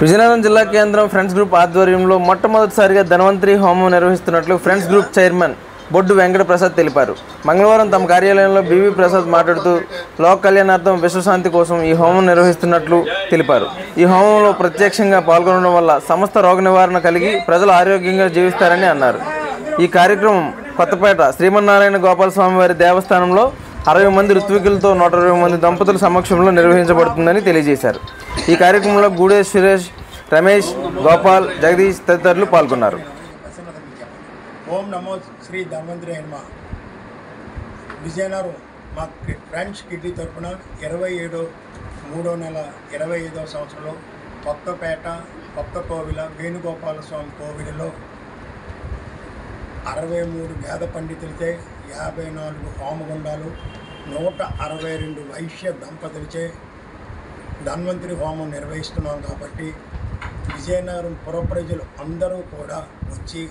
విజయనగరం జిల్లా కేంద్రం friends group ఆధ్వర్యంలో మొట్టమొదటిసారిగా ధన్వంతరి హోమం నిర్వహిస్తున్నట్లు ఫ్రెండ్స్ గ్రూప్ చైర్మన్ బొడ్డు వెంకట ప్రసాద్ తెలిపారు. మంగళవారం తమ కార్యాలయంలో బీవీ ప్రసాద్ మాట్లాడుతూ లోక కళ్యాణార్థం విశ్వశాంతి కోసం ఈ హోమం నిర్వహిస్తున్నట్లు తెలిపారు. ఈ హోమంలో ప్రత్యక్షంగా పాల్గొనడం వల్ల సమస్త రోగ నివారణ కలిగి ప్రజలు ఆరోగ్యంగా జీవిస్తారని అన్నారు. ఈ కార్యక్రమం కొత్తపేట శ్రీమన్నారాయణ గోపాలస్వామి వారి దేవస్థానంలో 60 మంది ఋత్వికులతో 120 మంది దంపతుల సమక్షంలో నిర్వహించబడుతుందని తెలియజేశారు. ఈ కార్యక్రమంలో గూడే సురేష్, రమేష్, గోపాల్, జగదీష్ తదితరులు పాల్గొన్నారు. ఓం నమో శ్రీ ధన్వంతరి హనుమ. విజయనగరం మా ఫ్రెండ్స్ కిడ్నీ తరఫున 27/3/2025 సంవత్సరంలో కొత్తపేట కొత్త కోవిల వేణుగోపాల స్వామి కోవిలలో 63 వేద పండితులచే 54 హోమగుండాలు 162 వైశ్య దంపతులచే ధన్వంతరి హోమం నిర్వహిస్తున్నాం. కాబట్టి విజయనగరం పుర ప్రజలు అందరూ కూడా వచ్చి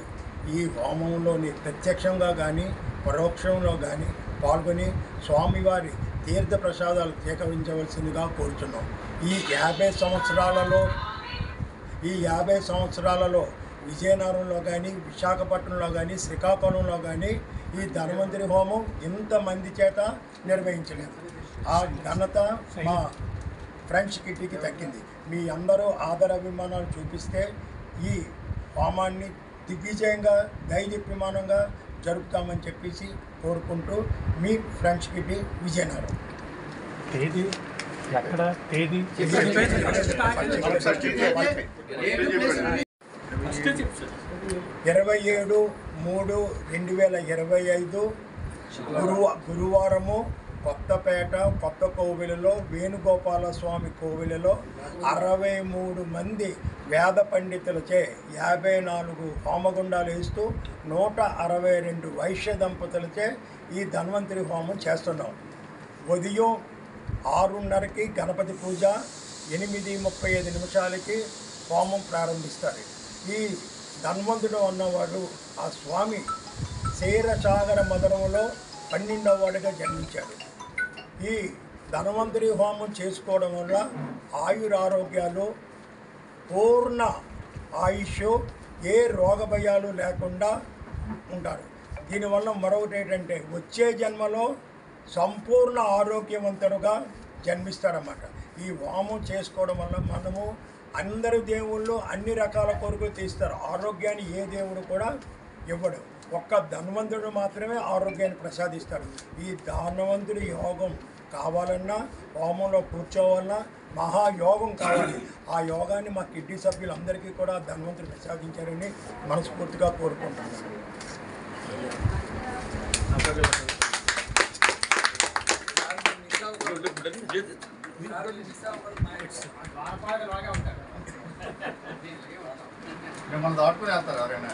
ఈ హోమంలోని ప్రత్యక్షంగా కానీ పరోక్షంలో కానీ పాల్గొని స్వామివారి తీర్థ ప్రసాదాలు స్వీకరించవలసిందిగా కోరుతున్నాం. ఈ 50 సంవత్సరాలలో విజయనగరంలో కానీ విశాఖపట్నంలో కానీ శ్రీకాకుళంలో కానీ ఈ ధన్వంతరి హోమం ఇంతమంది చేత నిర్వహించలేదు. ఆ ఘనత మా ఫ్రెండ్స్ కిట్టీకి దక్కింది. మీ అందరూ ఆదరాభిమానాలు చూపిస్తే ఈ హోమాన్ని దిగ్విజయంగా ధైర్యప్రమాణంగా జరుపుతామని చెప్పేసి కోరుకుంటూ మీ ఫ్రెండ్స్ కిట్టి విజయనగరం. తేదీ ఎక్కడ? తేదీ 27/3/2025 గురువారము కొత్తపేట కొత్త కోవిలలో వేణుగోపాల స్వామి కోవిలలో 63 మంది వేద పండితులచే 54 హోమగుండాలు వేస్తూ 162 వైశ్య దంపతులచే ఈ ధన్వంతరి హోమం చేస్తున్నాం. ఉదయం 6:30కి గణపతి పూజ, 8:35 నిమిషాలకి హోమం ప్రారంభిస్తారు. ఈ ధన్వంతుడు అన్నవాడు ఆ స్వామి క్షీరసాగర మదనంలో 12వ వాడిగా జన్మించాడు. ఈ ధన్వంతరి హోమం చేసుకోవడం వల్ల ఆయురారోగ్యాలు, పూర్ణ ఆయుష్, ఏ రోగ భయాలు లేకుండా ఉంటారు. దీనివల్ల మరొకటి ఏంటంటే వచ్చే జన్మలో సంపూర్ణ ఆరోగ్యవంతుడుగా జన్మిస్తారన్నమాట. ఈ హోమం చేసుకోవడం వల్ల మనము అందరు దేవుళ్ళు అన్ని రకాల కోరికలు తీస్తారు. ఆరోగ్యాన్ని ఏ దేవుడు కూడా ఇవ్వడు, ఒక్క ధన్వంతుడు మాత్రమే ఆరోగ్యాన్ని ప్రసాదిస్తాడు. ఈ ధన్వంతుడి యోగం కావాలన్నా హోమంలో కూర్చోవాలన్నా మహాయోగం కావాలి. ఆ యోగాన్ని మా కిడ్నీ సభ్యులందరికీ కూడా ధన్వంతుడు ప్రసాదించారని మనస్ఫూర్తిగా కోరుకుంటున్నాను. మిమ్మల్ని దాటుకుని వెళ్తారు ఎవరైనా?